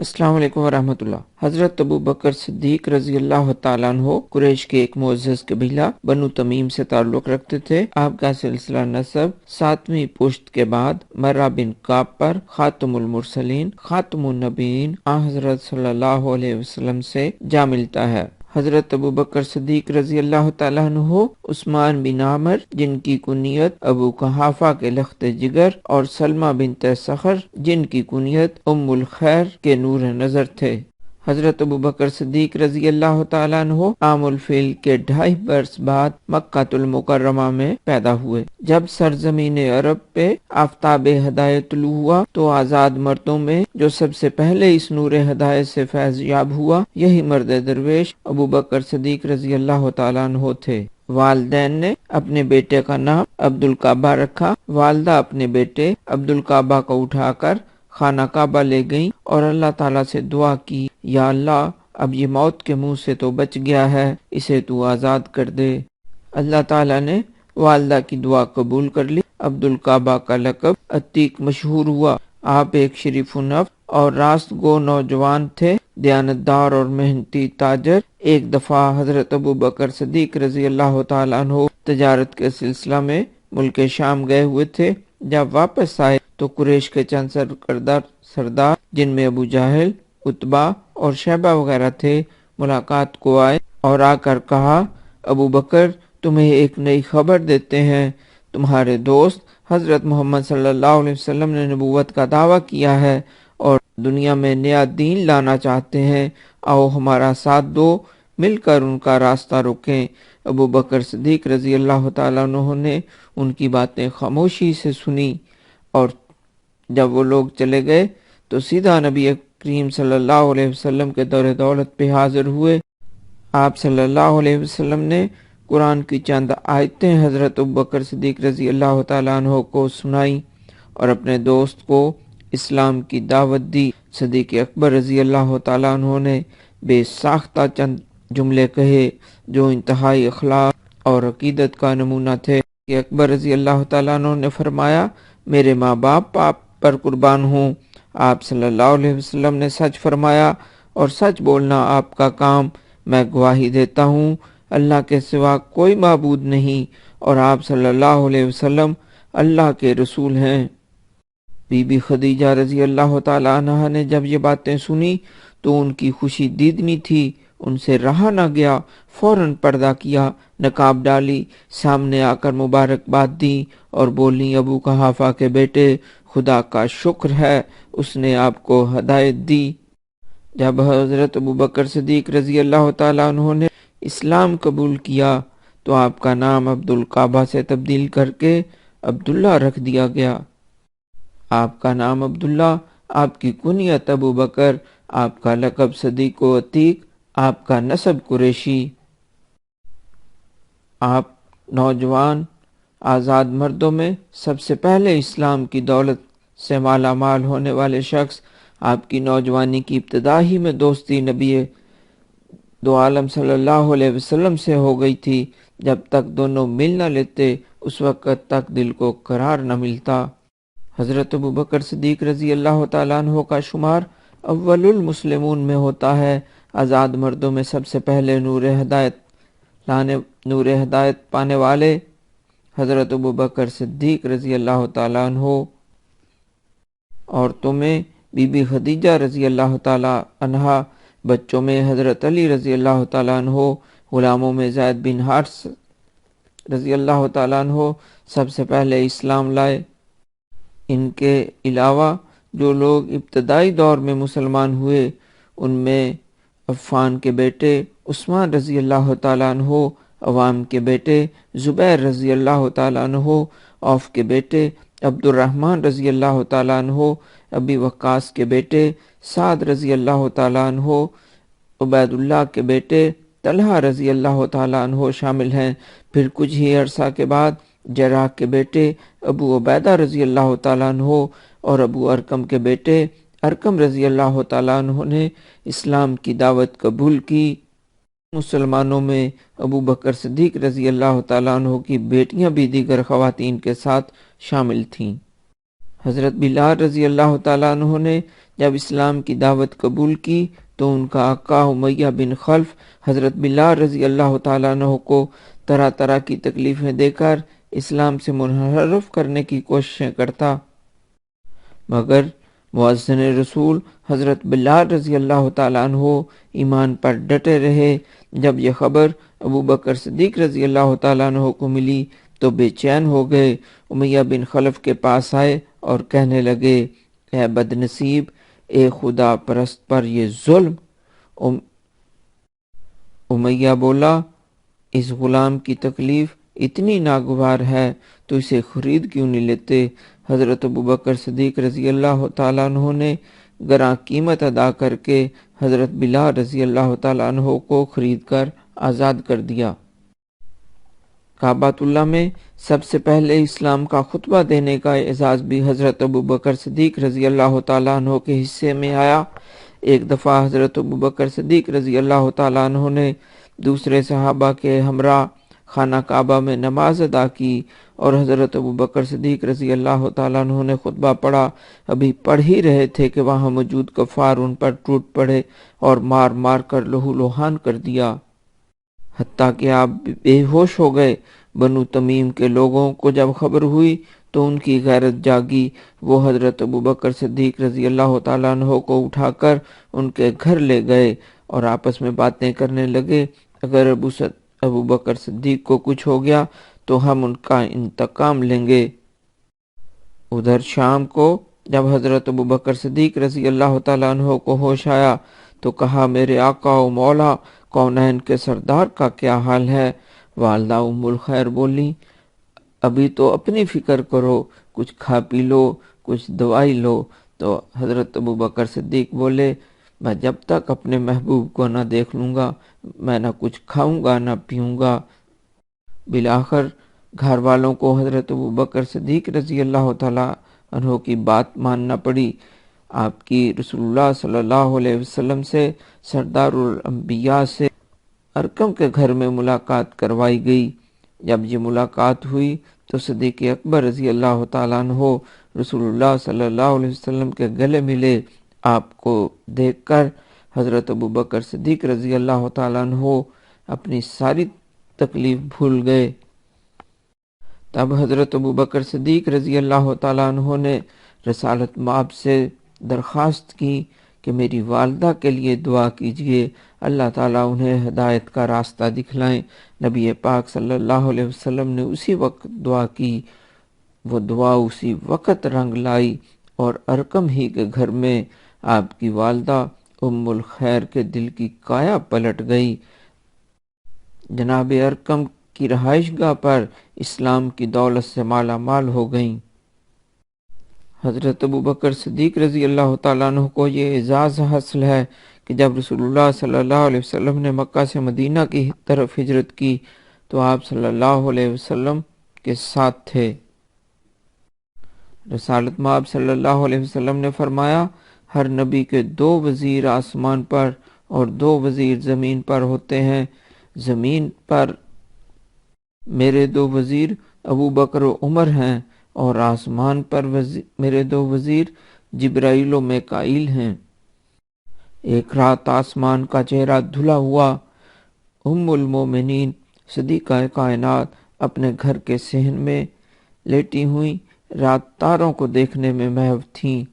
السلام علیکم ورحمۃ اللہ۔ حضرت ابو بکر صدیق رضی اللہ تعالیٰ عنہ قریش کے ایک معزز قبیلہ بنو تمیم سے تعلق رکھتے تھے۔ آپ کا سلسلہ نسب 7ویں پشت کے بعد مرہ بن کعب پر خاتم المرسلین خاتم النبیین حضرت صلی اللہ علیہ وسلم سے جا ملتا ہے۔ حضرت ابو بکر صدیق رضی اللہ تعالیٰ عنہ عثمان بن عامر جن کی کنیت ابو قحافہ کے لخت جگر اور سلمہ بنت صخر جن کی کنیت ام الخیر کے نور نظر تھے۔ حضرت ابو بکر صدیق رضی اللہ تعالیٰ عنہ عام الفیل کے 2.5 برس بعد مکہ المکرمہ میں پیدا ہوئے۔ جب سرزمین عرب پہ آفتاب ہدایت طلوع ہوا تو آزاد مردوں میں جو سب سے پہلے اس نور ہدایت سے فیض یاب ہوا یہی مرد درویش ابو بکر صدیق رضی اللہ تعالیٰ عنہ تھے۔ والدین نے اپنے بیٹے کا نام عبدالکعبہ رکھا۔ والدہ اپنے بیٹے عبدالکعبہ کو اٹھا کر خانہ کعبہ لے گئیں اور اللہ تعالیٰ سے دعا کی، یا اللہ اب یہ موت کے منہ سے تو بچ گیا ہے، اسے تو آزاد کر دے۔ اللہ تعالیٰ نے والدہ کی دعا قبول کر لی۔ عبدالکعبہ کا لقب عتیق مشہور ہوا۔ آپ ایک شریف النفس اور راست گو نوجوان تھے، دیانتدار اور محنتی تاجر۔ ایک دفعہ حضرت ابو بکر صدیق رضی اللہ تعالیٰ عنہ تجارت کے سلسلہ میں ملک شام گئے ہوئے تھے۔ جب واپس آئے تو قریش کے چند سردار جن میں ابو جہل، عتبہ اور شیبہ وغیرہ تھے ملاقات کو آئے اور آ کر کہا، ابو بکر تمہیں ایک نئی خبر دیتے ہیں، تمہارے دوست حضرت محمد صلی اللہ علیہ وسلم نے نبوت کا دعویٰ کیا ہے اور دنیا میں نیا دین لانا چاہتے ہیں، آؤ ہمارا ساتھ دو، مل کر ان کا راستہ روکیں۔ ابو بکر صدیق رضی اللہ تعالیٰ عنہ نے ان کی باتیں خاموشی سے سنی اور جب وہ لوگ چلے گئے تو سیدھا نبی کریم صلی اللہ علیہ وسلم کے دور دولت پہ حاضر ہوئے۔ آپ صلی اللہ علیہ وسلم نے قرآن کی چند آیتیں حضرت ابو بکر صدیق رضی اللہ تعالیٰ عنہ کو سنائی اور اپنے دوست کو اسلام کی دعوت دی۔ صدیق اکبر رضی اللہ تعالیٰ عنہ نے بے ساختہ چند جملے کہے جو انتہائی اخلاق اور عقیدت کا نمونہ تھے۔ کہ اکبر رضی اللہ تعالیٰ عنہ نے فرمایا، میرے ماں باپ آپ پر قربان ہوں۔ آپ صلی اللہ علیہ وسلم نے سچ فرمایا اور سچ بولنا آپ کا کام۔ میں گواہی دیتا ہوں اللہ کے سوا کوئی معبود نہیں اور آپ صلی اللہ علیہ وسلم اللہ کے رسول ہیں۔ بی بی خدیجہ رضی اللہ تعالیٰ عنہا نے جب یہ باتیں سنی تو ان کی خوشی دیدنی تھی، ان سے رہا نہ گیا، فوراً پردہ کیا، نقاب ڈالی، سامنے آ کر مبارکباد دی اور بولی، ابو قحافہ کے بیٹے، خدا کا شکر ہے اس نے آپ کو ہدایت دی۔ جب حضرت ابو بکر صدیق رضی اللہ تعالیٰ عنہ نے اسلام قبول کیا تو آپ کا نام عبدالکعبہ سے تبدیل کر کے عبداللہ رکھ دیا گیا۔ آپ کا نام عبداللہ، آپ کی کنیت ابو بکر، آپ کا لقب صدیق و عتیق، آپ کا نسب قریشی۔ آپ نوجوان آزاد مردوں میں سب سے پہلے اسلام کی دولت سے مالا مال ہونے والے شخص۔ آپ کی نوجوانی کی ابتدا ہی میں دوستی نبی دو عالم صلی اللہ علیہ وسلم سے ہو گئی تھی۔ جب تک دونوں مل نہ لیتے اس وقت تک دل کو قرار نہ ملتا۔ حضرت ابو بکر صدیق رضی اللہ تعالیٰ عنہ کا شمار اول المسلمون میں ہوتا ہے۔ آزاد مردوں میں سب سے پہلے نور ہدایت پانے والے حضرت ابو بکر صدیق رضی اللہ تعالیٰ عنہ۔ عورتوں میں بی بی خدیجہ رضی اللہ تعالیٰ عنہا، بچوں میں حضرت علی رضی اللہ تعالیٰ عنہ، غلاموں میں زید بن حارث رضی اللہ تعالیٰ عنہ سب سے پہلے اسلام لائے۔ ان کے علاوہ جو لوگ ابتدائی دور میں مسلمان ہوئے ان میں عفان کے بیٹے عثمان رضی اللہ تعالیٰ عنہ، عوام کے بیٹے زبیر رضی اللہ تعالیٰ عنہ، عوف کے بیٹے عبد الرحمن رضی اللہ تعالیٰ عنہ، ابی وقاص کے بیٹے سعد رضی اللہ تعالیٰ عنہ، عبید اللہ کے بیٹے طلحہ رضی اللہ تعالیٰ عنہ شامل ہیں۔ پھر کچھ ہی عرصہ کے بعد جراح کے بیٹے ابو عبیدہ رضی اللہ تعالیٰ عنہ اور ابو ارقم کے بیٹے ارقم رضی اللہ تعالیٰ عنہ نے اسلام کی دعوت قبول کی۔ مسلمانوں میں ابو بکر صدیق رضی اللہ تعالیٰ عنہ کی بیٹیاں بھی دیگر خواتین کے ساتھ شامل تھیں۔ حضرت بلال رضی اللہ تعالیٰ عنہ نے جب اسلام کی دعوت قبول کی تو ان کا آقا امیہ بن خلف حضرت بلال رضی اللہ تعالیٰ عنہ کو طرح طرح کی تکلیفیں دے کر اسلام سے منحرف کرنے کی کوششیں کرتا، مگر مؤذن رسول حضرت بلال رضی اللہ تعالیٰ عنہ ایمان پر ڈٹے رہے۔ جب یہ خبر ابو بکر صدیق رضی اللہ تعالیٰ عنہ کو ملی تو بے چین ہو گئے، امیہ بن خلف کے پاس آئے اور کہنے لگے، اے بد نصیب، اے خدا پرست پر یہ ظلم۔ امیہ بولا، اس غلام کی تکلیف اتنی ناگوار ہے تو اسے خرید کیوں نہیں لیتے؟ حضرت ابو بکر صدیق رضی اللہ تعالیٰ عنہ نے گراں قیمت ادا کر کے حضرت بلال رضی اللہ تعالیٰ عنہ کو خرید کر آزاد کر دیا۔ کعبۃ اللہ میں سب سے پہلے اسلام کا خطبہ دینے کا اعزاز بھی حضرت ابو بکر صدیق رضی اللہ تعالیٰ عنہ کے حصے میں آیا۔ ایک دفعہ حضرت ابو بکر صدیق رضی اللہ تعالیٰ عنہ نے دوسرے صحابہ کے ہمراہ خانہ کعبہ میں نماز ادا کی اور حضرت ابو بکر صدیق رضی اللہ تعالیٰ عنہ نے خطبہ پڑھا۔ ابھی پڑھ ہی رہے تھے کہ وہاں موجود کفار ان پر ٹوٹ پڑے اور مار مار کر لہو لہان کر دیا، حتیٰ کہ آپ بے ہوش ہو گئے۔ بنو تمیم کے لوگوں کو جب خبر ہوئی تو ان کی غیرت جاگی، وہ حضرت ابو بکر صدیق رضی اللہ تعالیٰ عنہ کو اٹھا کر ان کے گھر لے گئے اور آپس میں باتیں کرنے لگے، اگر ابو بکر صدیق کو کچھ ہو گیا تو ہم ان کا انتقام لیں گے۔ ادھر شام کو جب حضرت ابو بکر صدیق رضی اللہ تعالیٰ عنہ کو ہوش آیا تو کہا، میرے آقا و مولا کونین کے سردار کا کیا حال ہے؟ والدہ ام الخیر بولی، ابھی تو اپنی فکر کرو، کچھ کھا پی لو، کچھ دوائی لو۔ تو حضرت ابو بکر صدیق بولے، میں جب تک اپنے محبوب کو نہ دیکھ لوں گا میں نہ کچھ کھاؤں گا نہ پیوں گا۔ بالآخر گھر والوں کو حضرت ابو بکر صدیق رضی اللہ تعالیٰ عنہ کی بات ماننا پڑی۔ آپ کی رسول اللہ صلی اللہ علیہ وسلم سے سردار الانبیاء سے ارقم کے گھر میں ملاقات کروائی گئی۔ جب یہ ملاقات ہوئی تو صدیق اکبر رضی اللہ تعالیٰ عنہ رسول اللہ صلی اللہ علیہ وسلم کے گلے ملے۔ آپ کو دیکھ کر حضرت ابو بکر صدیق رضی اللہ تعالیٰ عنہ اپنی ساری تکلیف بھول گئے۔ تب حضرت ابو بکر صدیق رضی اللہ تعالیٰ عنہ نے رسالت مآب سے درخواست کی کہ میری والدہ کے لیے دعا کیجیے، اللہ تعالیٰ انہیں ہدایت کا راستہ دکھلائیں۔ نبی پاک صلی اللہ علیہ وسلم نے اسی وقت دعا کی، وہ دعا اسی وقت رنگ لائی اور ارقم ہی کے گھر میں آپ کی والدہ ام الخیر کے دل کی کایا پلٹ گئی۔ جناب ارقم کی رہائش گاہ پر اسلام کی دولت سے مالا مال ہو گئیں۔ حضرت ابو بکر صدیق رضی اللہ تعالیٰ عنہ کو یہ اعزاز حاصل ہے کہ جب رسول اللہ صلی اللہ علیہ وسلم نے مکہ سے مدینہ کی طرف ہجرت کی تو آپ صلی اللہ علیہ وسلم کے ساتھ تھے۔ رسالت مآب صلی اللہ علیہ وسلم نے فرمایا، ہر نبی کے 2 وزیر آسمان پر اور 2 وزیر زمین پر ہوتے ہیں۔ زمین پر میرے 2 وزیر ابو بکر و عمر ہیں اور آسمان پر میرے 2 وزیر جبرائیل و میکائیل ہیں۔ ایک رات آسمان کا چہرہ دھلا ہوا، ام المومنین صدیقہ کائنات اپنے گھر کے صحن میں لیٹی ہوئی رات تاروں کو دیکھنے میں محو تھیں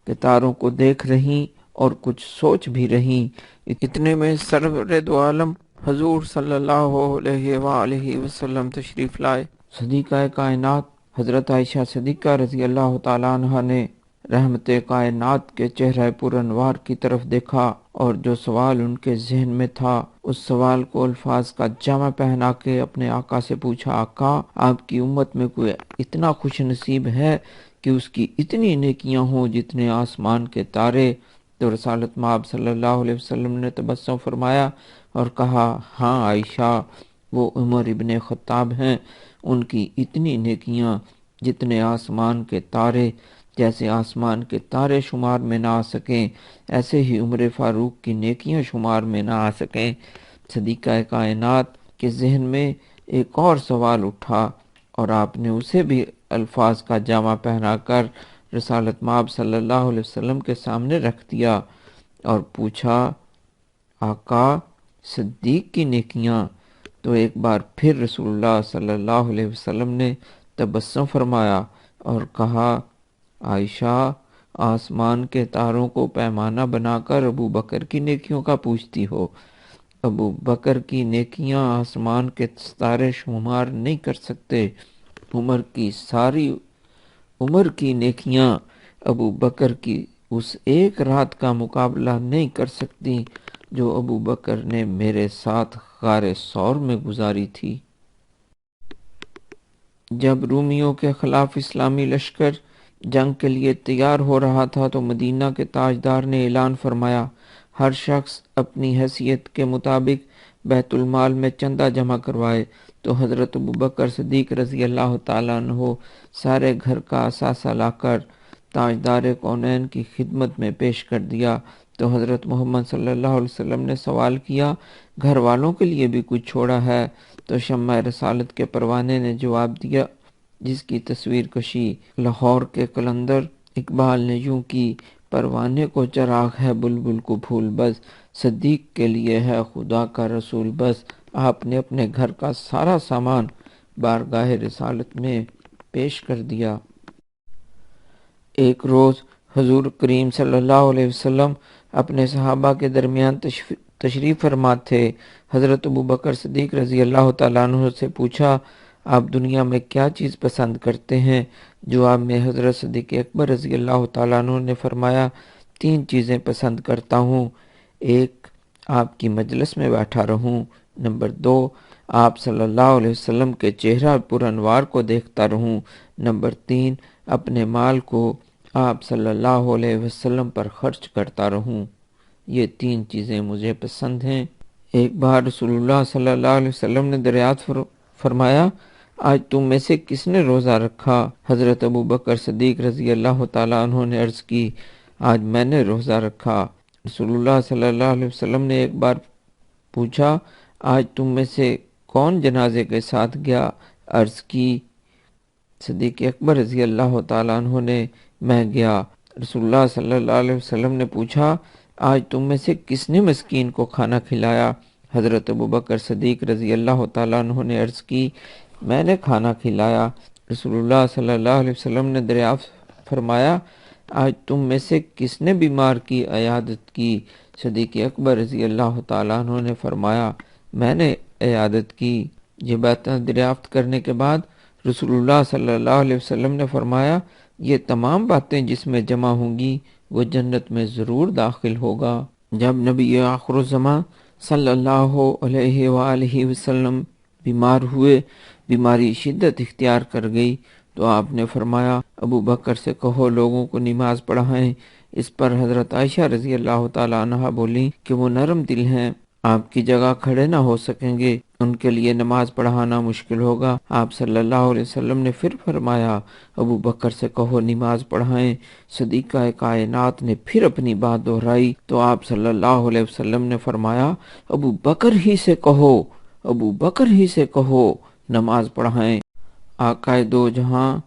کہ تاروں کو دیکھ رہیں اور کچھ سوچ بھی رہیں۔ اتنے میں سرور دو عالم حضور صلی اللہ علیہ وآلہ وسلم تشریف لائے۔ صدیقہ کائنات حضرت عائشہ صدیقہ رضی اللہ تعالیٰ عنہ نے رحمت کائنات کے چہرہ پر انوار کی طرف دیکھا اور جو سوال ان کے ذہن میں تھا اس سوال کو الفاظ کا جامع پہنا کے اپنے آقا سے پوچھا، آقا آپ کی امت میں کوئی اتنا خوش نصیب ہے کہ اس کی اتنی نیکیاں ہوں جتنے آسمان کے تارے؟ تو رسالت مآب صلی اللہ علیہ وسلم نے تبسم فرمایا اور کہا، ہاں عائشہ، وہ عمر ابن خطاب ہیں، ان کی اتنی نیکیاں جتنے آسمان کے تارے، جیسے آسمان کے تارے شمار میں نہ آ سکیں ایسے ہی عمر فاروق کی نیکیاں شمار میں نہ آ سکیں۔ صدیقہ کائنات کے ذہن میں ایک اور سوال اٹھا اور آپ نے اسے بھی الفاظ کا جامع پہنا کر رسالت مآب صلی اللہ علیہ وسلم کے سامنے رکھ دیا اور پوچھا، آقا، صدیق کی نیکیاں؟ تو ایک بار پھر رسول اللہ صلی اللہ علیہ وسلم نے تبسم فرمایا اور کہا، عائشہ، آسمان کے تاروں کو پیمانہ بنا کر ابو بکر کی نیکیوں کا پوچھتی ہو؟ ابو بکر کی نیکیاں آسمان کے ستارے شمار نہیں کر سکتے۔ عمر کی نیکیاں ابو بکر کی اس ایک رات کا مقابلہ نہیں کر سکتی جو ابو بکر نے میرے ساتھ غار ثور میں گزاری تھی۔ جب رومیوں کے خلاف اسلامی لشکر جنگ کے لیے تیار ہو رہا تھا تو مدینہ کے تاجدار نے اعلان فرمایا، ہر شخص اپنی حیثیت کے مطابق بیت المال میں چندہ جمع کروائے۔ تو حضرت ابوبکر صدیق رضی اللہ تعالیٰ عنہ سارے گھر کا اثاثہ لا کر تاجدار کونین کی خدمت میں پیش کر دیا۔ تو حضرت محمد صلی اللہ علیہ وسلم نے سوال کیا، گھر والوں کے لیے بھی کچھ چھوڑا ہے؟ تو شمع رسالت کے پروانے نے جواب دیا، جس کی تصویر کشی لاہور کے قلندر اقبال نے یوں کی، پروانے کو چراغ ہے بلبل کو پھول بس، صدیق کے لیے ہے خدا کا رسول بس۔ آپ نے اپنے گھر کا سارا سامان بارگاہ رسالت میں پیش کر دیا۔ ایک روز حضور کریم صلی اللہ علیہ وسلم اپنے صحابہ کے درمیان تشریف فرما تھے۔ حضرت ابوبکر صدیق رضی اللہ تعالیٰ عنہ سے پوچھا، آپ دنیا میں کیا چیز پسند کرتے ہیں؟ جواب میں حضرت صدیق اکبر رضی اللہ تعالیٰ عنہ نے فرمایا، 3 چیزیں پسند کرتا ہوں۔ 1، آپ کی مجلس میں بیٹھا رہوں۔ نمبر 2، آپ صلی اللہ علیہ وسلم کے چہرہ پر انوار کو دیکھتا رہوں۔ نمبر 3، اپنے مال کو آپ صلی اللہ علیہ وسلم پر خرچ کرتا رہوں۔ یہ 3 چیزیں مجھے پسند ہیں۔ ایک بار رسول اللہ صلی اللہ علیہ وسلم نے دریافت فرمایا، آج تم میں سے کس نے روزہ رکھا؟ حضرت ابوبکر صدیق رضی اللہ تعالیٰ عنہ نے عرض کی، آج میں نے روزہ رکھا۔ رسول اللہ صلی اللہ علیہ وسلم نے ایک بار پوچھا، آج تم میں سے کون جنازے کے ساتھ گیا؟ عرض کی، صدیق اکبر رضی اللہ تعالیٰ عنہ نے، میں گیا۔ رسول اللہ صلی اللہ علیہ وسلم نے پوچھا، آج تم میں سے کس نے مسکین کو کھانا کھلایا؟ حضرت ابوبکر صدیق رضی اللہ تعالیٰ عنہ نے عرض کی، میں نے کھانا کھلایا۔ رسول اللہ صلی اللہ علیہ وسلم نے دریافت فرمایا، آج تم میں سے کس نے بیمار کی عیادت کی؟ صدیق اکبر رضی اللہ تعالیٰ عنہ نے فرمایا، میں نے عیادت کی۔ یہ باتیں دریافت کرنے کے بعد رسول اللہ صلی اللہ علیہ وسلم نے فرمایا، یہ تمام باتیں جس میں جمع ہوں گی وہ جنت میں ضرور داخل ہوگا۔ جب نبی آخر الزمان صلی اللہ علیہ وآلہ وسلم بیمار ہوئے، بیماری شدت اختیار کر گئی، تو آپ نے فرمایا، ابو بکر سے کہو لوگوں کو نماز پڑھائیں۔ اس پر حضرت عائشہ رضی اللہ تعالیٰ عنہا بولی کہ وہ نرم دل ہیں، آپ کی جگہ کھڑے نہ ہو سکیں گے، ان کے لیے نماز پڑھانا مشکل ہوگا۔ آپ صلی اللہ علیہ وسلم نے پھر فرمایا، ابو بکر سے کہو نماز پڑھائیں۔ صدیقہ کائنات نے پھر اپنی بات دہرائی تو آپ صلی اللہ علیہ وسلم نے فرمایا، ابو بکر ہی سے کہو، ابو بکر ہی سے کہو نماز پڑھائیں۔ آقائے دو جہاں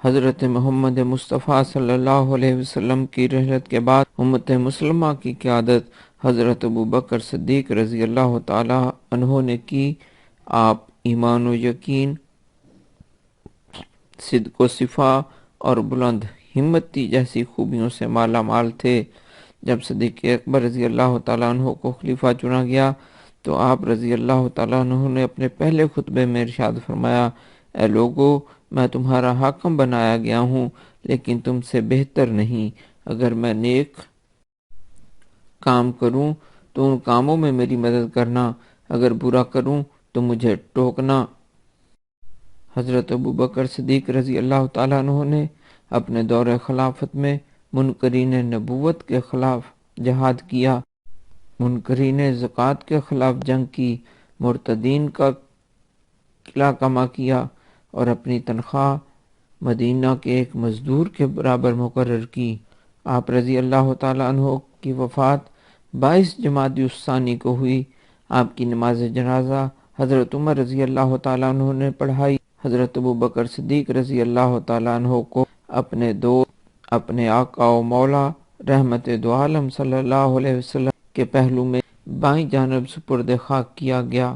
حضرت محمد مصطفیٰ صلی اللہ علیہ وسلم کی رحلت کے بعد امت مسلمہ کی قیادت حضرت ابوبکر صدیق رضی اللہ تعالی عنہ نے کی۔ آپ ایمان و یقین، صدق و صفا اور بلند ہمتی جیسی خوبیوں سے مالا مال تھے۔ جب صدیق اکبر رضی اللہ تعالیٰ عنہ کو خلیفہ چنا گیا تو آپ رضی اللہ تعالیٰ عنہ نے اپنے پہلے خطبے میں ارشاد فرمایا، اے لوگو، میں تمہارا حاکم بنایا گیا ہوں لیکن تم سے بہتر نہیں۔ اگر میں نیک کام کروں تو ان کاموں میں میری مدد کرنا، اگر برا کروں تو مجھے ٹوکنا۔ حضرت ابوبکر صدیق رضی اللہ تعالیٰ عنہ نے اپنے دور خلافت میں منکرین نبوت کے خلاف جہاد کیا، منکرین زکوٰۃ کے خلاف جنگ کی، مرتدین کا قلع کما کیا اور اپنی تنخواہ مدینہ کے ایک مزدور کے برابر مقرر کی۔ آپ رضی اللہ تعالیٰ عنہ کی وفات 22 جمادی الثانی کو ہوئی۔ آپ کی نماز جنازہ حضرت عمر رضی اللہ تعالیٰ عنہ نے پڑھائی۔ حضرت ابوبکر صدیق رضی اللہ تعالیٰ عنہ کو اپنے دوست اپنے آقا و مولا رحمت دو عالم صلی اللہ علیہ وسلم کے پہلو میں بائیں جانب سپرد خاک کیا گیا۔